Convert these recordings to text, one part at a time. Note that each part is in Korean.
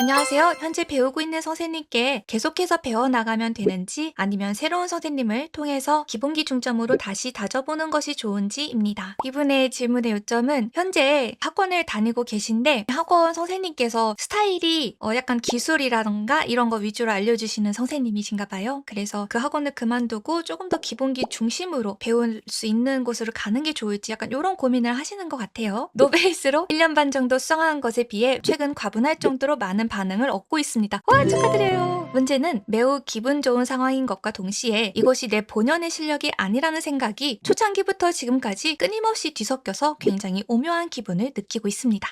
안녕하세요. 현재 배우고 있는 선생님께 계속해서 배워나가면 되는지 아니면 새로운 선생님을 통해서 기본기 중점으로 다시 다져보는 것이 좋은지입니다. 이분의 질문의 요점은 현재 학원을 다니고 계신데 학원 선생님께서 스타일이 약간 기술이라던가 이런 거 위주로 알려주시는 선생님이신가 봐요. 그래서 그 학원을 그만두고 조금 더 기본기 중심으로 배울 수 있는 곳으로 가는 게 좋을지 약간 이런 고민을 하시는 것 같아요. 노베이스로 1년 반 정도 수강한 것에 비해 최근 과분할 정도로 많은 반응을 얻고 있습니다. 와, 축하드려요. 문제는 매우 기분 좋은 상황인 것과 동시에 이것이 내 본연의 실력이 아니라는 생각이 초창기부터 지금까지 끊임없이 뒤섞여서 굉장히 오묘한 기분을 느끼고 있습니다.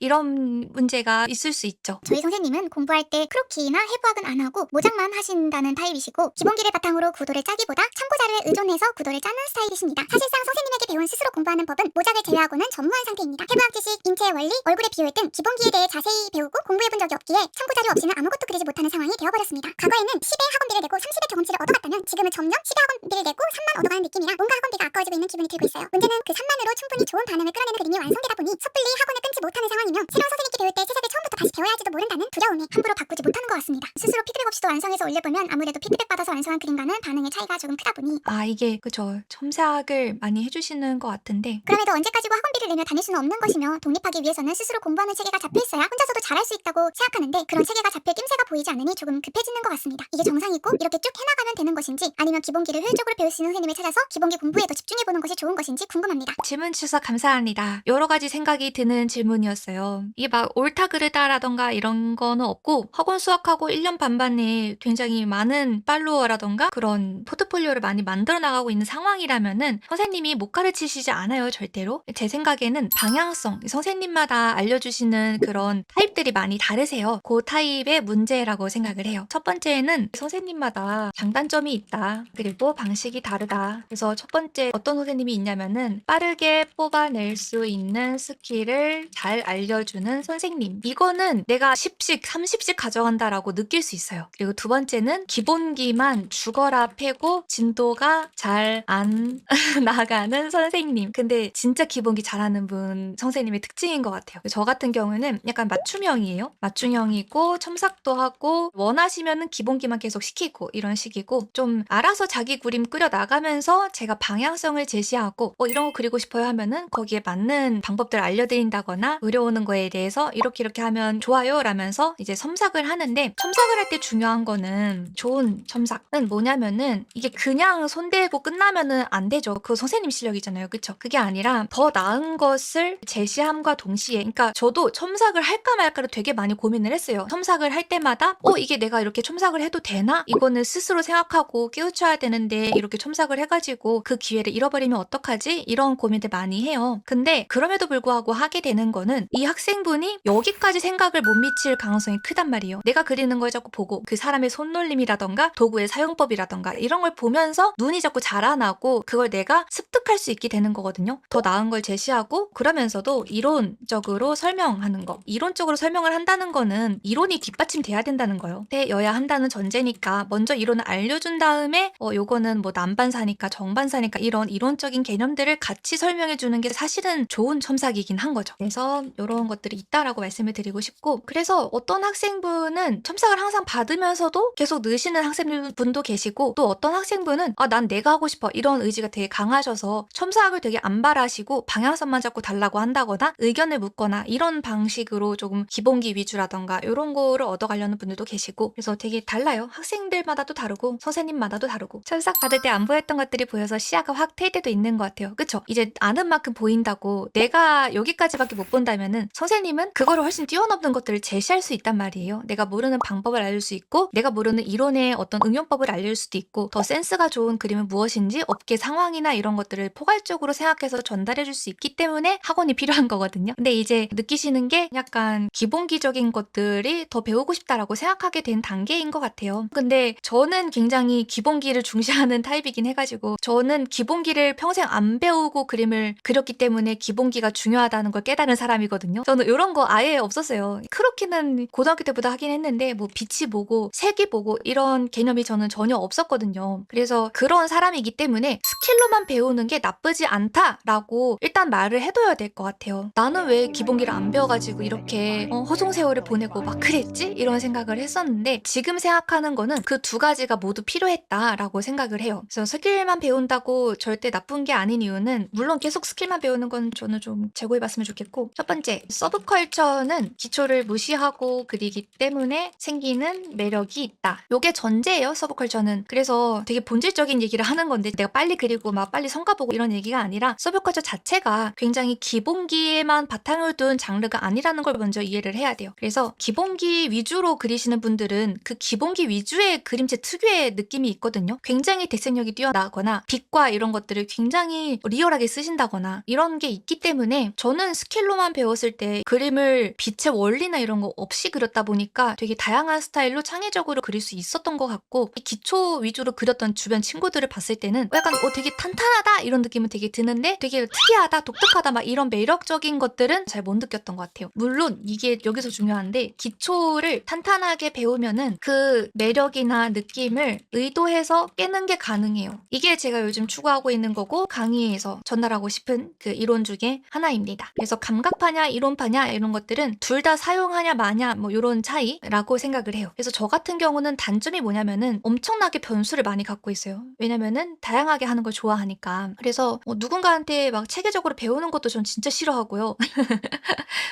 이런 문제가 있을 수 있죠. 저희 선생님은 공부할 때 크로키나 해부학은 안 하고 모작만 하신다는 타입이시고 기본기를 바탕으로 구도를 짜기보다 참고자료에 의존해서 구도를 짜는 스타일이십니다. 사실상 선생님에게 배운 스스로 공부하는 법은 모작을 제외하고는 전무한 상태입니다. 해부학 지식, 인체의 원리, 얼굴의 비율 등 기본기에 대해 자세히 배우고 공부해본 적이 없기에 참고자료 없이는 아무것도 그리지 못하는 상황이 되어버렸습니다. 과거에는 10의 학원비를 내고 30의 경험치를 얻어갔다면 지금은 점점 10의 학원비를 내고 3만 얻어가는 느낌이라 뭔가 학원비가 아까워지고 있는 기분이 들고 있어요. 문제는 그 3만으로 충분히 좋은 반응을 끌어내는 그림이 완성되다 보니 섣불리 학원을 끊지 못하는 상황이며 새로운 선생님께 배울 때 책을 처음부터 다시 배워야 할지도 모른다는 두려움에 함부로 바꾸지 못하는 것 같습니다. 스스로 피드백 없이도 완성해서 올려보면 아무래도 피드백 받아서 완성한 그림과는 반응의 차이가 조금 크다 보니 이게 그죠. 첨삭을 많이 해주시는 것 같은데 그럼에도 언제까지고 학원비를 내며 다닐 수는 없는 것이며 독립하기 위해서는 스스로 공부하는 체계가 잡혀있어야 혼자서도 잘할 수 있다고 생각하는데 그런 체계가 잡힐 낌새가 보이지 않으니 조금 급해지는 것 같습니다. 이게 정상이고 이렇게 쭉 해나가면 되는 것인지 아니면 기본기를 효율적으로 배울 수 있는 선생님을 찾아서 기본기 공부에 더 집중해보는 것이 좋은 것인지 궁금합니다. 질문 주셔서 감사합니다. 여러 가지 생각이 드는 질문이었어요. 이게 막 옳다 그르다라던가 이런 거는 없고 학원 수학하고 1년 반반에 굉장히 많은 팔로워라던가 그런 포트폴리오를 많이 만들어 나가고 있는 상황이라면은 선생님이 못 가르치시지 않아요, 절대로. 제 생각에는 방향성, 선생님마다 알려주시는 그런 타입들이 많이 다르세요. 그 타입의 문제라고 생각을 해요. 첫 번째는 선생님마다 장단점이 있다. 그리고 방식이 다르다. 그래서 첫 번째 어떤 선생님이 있냐면은 빠르게 뽑아낼 수 있는 스킬을 잘 알려주는 선생님. 이거는 내가 10씩, 30씩 가져간다라고 느낄 수 있어요. 그리고 두 번째는 기본기만 죽어라 패고 진도가 잘 안 나가는 선생님. 근데 진짜 기본기 잘하는 분 선생님의 특징인 것 같아요. 저 같은 경우는 약간 맞춤형이에요. 맞춤형이고 첨삭도 하고 원하시면은 기본기만 계속 시키고 이런 식이고 좀 알아서 자기 그림 그려 나가면서 제가 방향성을 제시하고 이런 거 그리고 싶어요 하면은 거기에 맞는 방법들 알려드린다거나 의뢰오는 거에 대해서 이렇게 하면 좋아요 라면서 이제 첨삭을 하는데 첨삭을 할 때 중요한 거는 좋은 첨삭은 뭐냐면은 이게 그냥 손대고 끝나면은 안 되죠. 그거 선생님 실력이잖아요. 그쵸? 그게 아니라 더 나은 것을 제시함과 동시에 그러니까 저도 첨삭을 할까 말까를 되게 많이 고민을 했어요. 첨삭을 할 때마다 이게 내가 이렇게 첨삭을 해도 되나? 이거는 스스로 생각하고 깨우쳐야 되는데 이렇게 첨삭을 해가지고 그 기회를 잃어버리면 어떡하지? 이런 고민들 많이 해요. 근데 그럼에도 불구하고 하게 되는 거는 이 학생분이 여기까지 생각을 못 미칠 가능성이 크단 말이에요. 내가 그리는 걸 자꾸 보고 그 사람의 손놀림이라던가 도구의 사용법이라던가 이런 걸 보면서 눈이 자꾸 자라나고 그걸 내가 습득할 수 있게 되는 거거든요. 더 나은 걸 제시하고 그러면서도 이론적으로 설명하는 거. 이론적으로 설명을 한다는 거는 이론이 뒷받침돼야 된다는 거예요. 되어야 한다는 전제니까 먼저 이론을 알려준 다음에 요거는 뭐 남반사니까 정반사니까 이런 이론적인 개념들을 같이 설명해 주는 게 사실은 좋은 첨삭이긴 한 거죠. 그래서 이런 것들이 있다라고 말씀을 드리고 싶고 그래서 어떤 학생분은 첨삭을 항상 받으면서도 계속 넣으시는 학생분도 계시고 또 어떤 학생분은 난 내가 하고 싶어 이런 의지가 되게 강하셔서 첨삭을 되게 안 바라시고 방향성만 잡고 달라고 한다거나 의견을 묻거나 이런 방식으로 조금 기본기 위주라던가 이런 거를 얻어가려는 분들도 계시고 그래서 되게 달라요. 학생들마다도 다르고 선생님마다도 다르고 첨삭 받을 때 안 보였던 것들이 보여서 시야가 확 트일 때도 있는 것 같아요. 그쵸? 이제 아는 만큼 보인다고 내가 여기까지밖에 못 본다면은 선생님은 그거를 훨씬 뛰어넘는 것들을 제시할 수 있단 말이에요. 내가 모르는 방법을 알릴 수 있고 내가 모르는 이론의 어떤 응용법을 알릴 수도 있고 더 센스가 좋은 그림은 무엇인지 업계 상황이나 이런 것들을 포괄적으로 생각해서 전달해 줄 수 있기 때문에 학원이 필요한 거거든요. 근데 이제 느끼시는 게 약간 기본기적인 것들이 더 배우고 싶다라고 생각하게 된 단계인 것 같아요. 근데 저는 굉장히 기본기를 중시하는 타입이긴 해가지고 저는 기본기를 평생 안 배우고 그림을 그렸기 때문에 기본기가 중요하다는 걸 깨달은 사람이거든요. 저는 이런 거 아예 없었어요. 크로키는 고등학교 때부터 하긴 했는데 뭐 빛이 뭐고 색이 뭐고 이런 개념이 저는 전혀 없었거든요. 그래서 그런 사람이기 때문에 스킬로만 배우는 게 나쁘지 않다라고 일단 말을 해둬야 될 것 같아요. 나는 왜 기본기를 안 배워가지고 이렇게 허송세월을 보내고 막 그랬지? 이런 생각을 했었는데 지금 생각하는 거는 그 두 가지가 모두 필요했다라고 생각을 해요. 그래서 스킬만 배운다고 절대 나쁜 게 아닌 이유는 물론 계속 스킬만 배우는 건 저는 좀 재고해봤으면 좋겠고 첫 번째, 서브컬처는 기초를 무시하고 그리기 때문에 생기는 매력이 있다. 요게 전제예요, 서브컬처는. 그래서 되게 본질적인 얘기를 하는 건데 내가 빨리 그리고 막 빨리 성과 보고 이런 얘기가 아니라 서브컬처 자체가 굉장히 기본기에만 바탕을 둔 장르가 아니라는 걸 먼저 이해를 해야 돼요. 그래서 기본기 위주로 그리시는 분들은 그 기본기 위주의 그림체 특유의 느낌이 있거든요. 굉장히 대생력이 뛰어나거나 빛과 이런 것들을 굉장히 리얼하게 쓰신다거나 이런 게 있기 때문에 저는 스킬로만 배웠을 때 그림을 빛의 원리나 이런 거 없이 그렸다 보니까 되게 다양한 스타일로 창의적으로 그릴 수 있었던 것 같고 이 기초 위주로 그렸던 주변 친구들을 봤을 때는 약간 되게 탄탄하다 이런 느낌은 되게 드는데 되게 특이하다 독특하다 막 이런 매력적인 것들은 잘 못 느꼈던 것 같아요. 물론 이게 여기서 중요한데 기초를 탄탄하게 배우면은 그 매력이나 느낌을 의도해서 깨는 게 가능해요. 이게 제가 요즘 추구하고 있는 거고 강의에서 전달하고 싶은 그 이론 중에 하나입니다. 그래서 감각파냐 이론파냐 이런 것들은 둘 다 사용하냐 마냐 뭐 이런 차이라고 생각을 해요. 그래서 저 같은 경우는 단점이 뭐냐면은 엄청나게 변수를 많이 갖고 있어요. 왜냐면은 다양하게 하는 걸 좋아하니까. 그래서 누군가한테 막 체계적으로 배우는 것도 전 진짜 싫어하고요.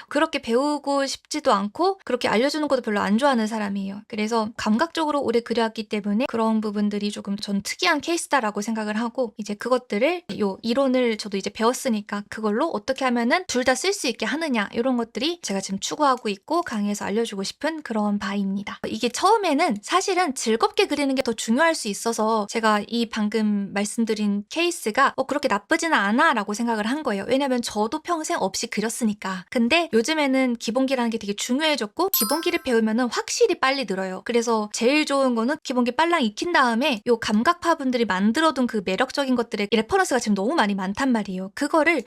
그렇게 배우고 싶지도 않고 그렇게 알려주는 것도 별로 안 좋아하는 사람이에요. 그래서 감각적으로 오래 그려왔기 때문에 그런 부분들이 조금 전 특이한 케이스다라고 생각을 하고 이제 그것들을 요 이론을 저도 이제 배웠으니까 그걸로 어떻게 하면은 둘 다 쓸 수 있게 하느냐 이런 것들이 제가 지금 추구하고 있고 강의에서 알려주고 싶은 그런 바입니다. 이게 처음에는 사실은 즐겁게 그리는 게 더 중요할 수 있어서 제가 이 방금 말씀드린 케이스가 그렇게 나쁘지는 않아 라고 생각을 한 거예요. 왜냐면 저도 평생 없이 그렸으니까. 근데 요즘에는 기본기라는 게 되게 중요해졌고 기본기를 배우면은 확실히 빨리 늘어요. 그래서 제일 좋은 거는 기본기 빨랑 익힌 다음에 요 감각파분들이 만들어둔 그 매력적인 것들의 레퍼런스가 지금 너무 많이 많단 말이에요.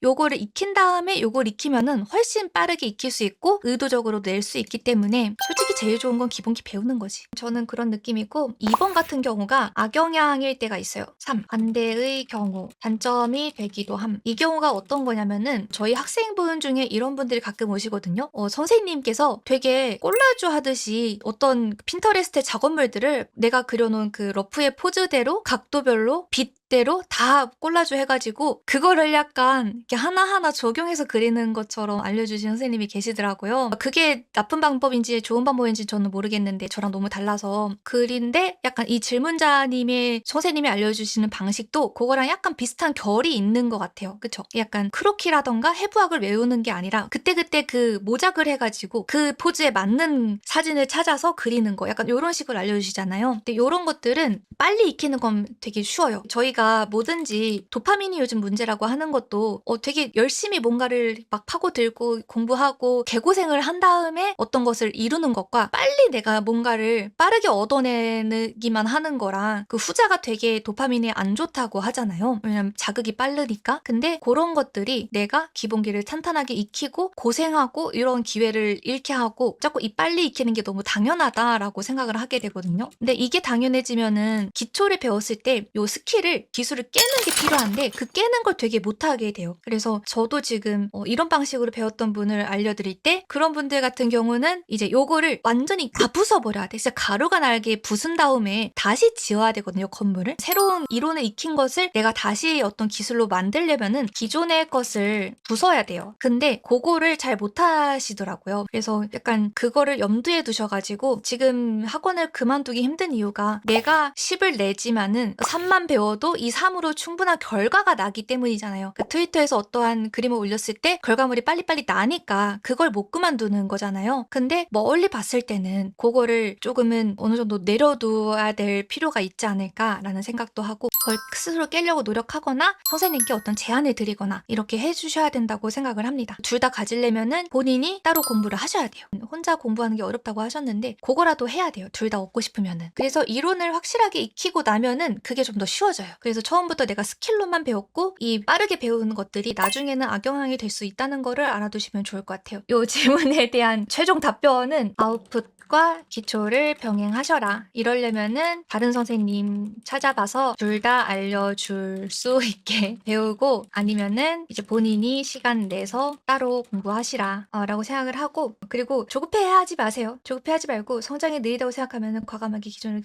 요거를 익힌 다음에 요걸 익히면은 훨씬 빠르게 익힐 수 있고 의도적으로 낼 수 있기 때문에 솔직히 제일 좋은 건 기본기 배우는 거지. 저는 그런 느낌이고 2번 같은 경우가 악영향일 때가 있어요. 3. 반대의 경우 단점이 되기도 함. 이 경우가 어떤 거냐면은 저희 학생분 중에 이런 분들이 가끔 오시거든요. 선생님께서 되게 콜라주 하듯이 어떤 핀터레스트의 작업물들을 내가 그려놓은 그 러프의 포즈대로 각도별로 빛대로 다 콜라주 해가지고 그거를 약간 이렇게 하나하나 적용해서 그리는 것처럼 알려주신 선생님이 계시더라고요. 그게 나쁜 방법인지 좋은 방법인지 저는 모르겠는데 저랑 너무 달라서 그린데 약간 이 질문자님의 선생님이 알려주시는 방식도 그거랑 약간 비슷한 결이 있는 것 같아요. 그쵸? 약간 크로키라던가 해부학을 외우는 게 아니라 그때그때 그 모작을 해가지고 그 포즈에 맞는 사진을 찾아서 그리는 거 약간 이런 식으로 알려주시잖아요. 근데 이런 것들은 빨리 익히는 건 되게 쉬워요. 저희가 뭐든지 도파민이 요즘 문제라고 하는 것도 되게 열심히 뭔가를 막 파고들고 공부하고 개고생을 한 다음에 어떤 것을 이루는 것과 빨리 내가 뭔가를 빠르게 얻어내기만 하는 거랑 그 후자가 되게 도파민이 안 좋다고 하잖아요. 왜냐면 자극이 빠르니까. 근데 그런 것들이 내가 기본기를 탄탄하게 익히고 고생하고 이런 기회를 잃게 하고 자꾸 이 빨리 익히는 게 너무 당연하다라고 생각을 하게 되거든요. 근데 이게 당연해지면은 기초를 배웠을 때 요 스킬을 기술을 깨는 게 필요한데 그 깨는 걸 되게 못하게 돼요. 그래서 저도 지금 이런 방식으로 배웠던 분을 알려드릴 때 그런 분들 같은 경우는 이제 요거를 완전히 다 부숴버려야 돼. 진짜 가루가 날게 부순 다음에 다시 지어야 되거든요, 건물을. 새로운 이론을 익힌 것을 내가 다시 어떤 기술로 만들려면은 기존의 것을 부숴야 돼요. 근데 그거를 잘 못하시더라고요. 그래서 약간 그거를 염두에 두셔가지고 지금 학원을 그만두기 힘든 이유가 내가 10을 내지만은 3만 배워도 이 3으로 충분한 결과가 나기 때문이잖아요. 그 트위터에서 어떠한 그림을 올렸을 때 결과물이 빨리빨리 나니까 그걸 못 그만두는 거잖아요. 근데 멀리 봤을 때는 그거를 조금은 어느 정도 내려둬야 될 필요가 있지 않을까라는 생각도 하고 그걸 스스로 깨려고 노력하거나 선생님께 어떤 제안을 드리거나 이렇게 해주셔야 된다고 생각을 합니다. 둘 다 가지려면은 본인이 따로 공부를 하셔야 돼요. 혼자 공부하는 게 어렵다고 하셨는데 그거라도 해야 돼요. 둘 다 얻고 싶으면은. 그래서 이론을 확실하게 익히고 나면은 그게 좀 더 쉬워져요. 그래서 처음부터 내가 스킬로만 배웠고 이 빠르게 배우는 것들이 나중에는 악영향이 될 수 있다는 거를 알아두시면 좋을 것 같아요. 이 질문에 대한 최종 답변은 아웃풋 과학과 기초를 병행하셔라. 이러려면은 다른 선생님 찾아봐서 둘 다 알려줄 수 있게 배우고 아니면은 이제 본인이 시간 내서 따로 공부하시라 라고 생각을 하고 그리고 조급해하지 마세요. 조급해하지 말고 성장이 느리다고 생각하면은 과감하게 기존을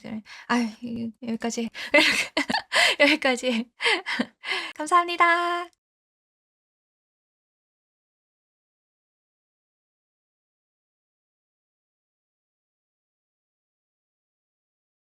아유 여기까지 여기까지 감사합니다.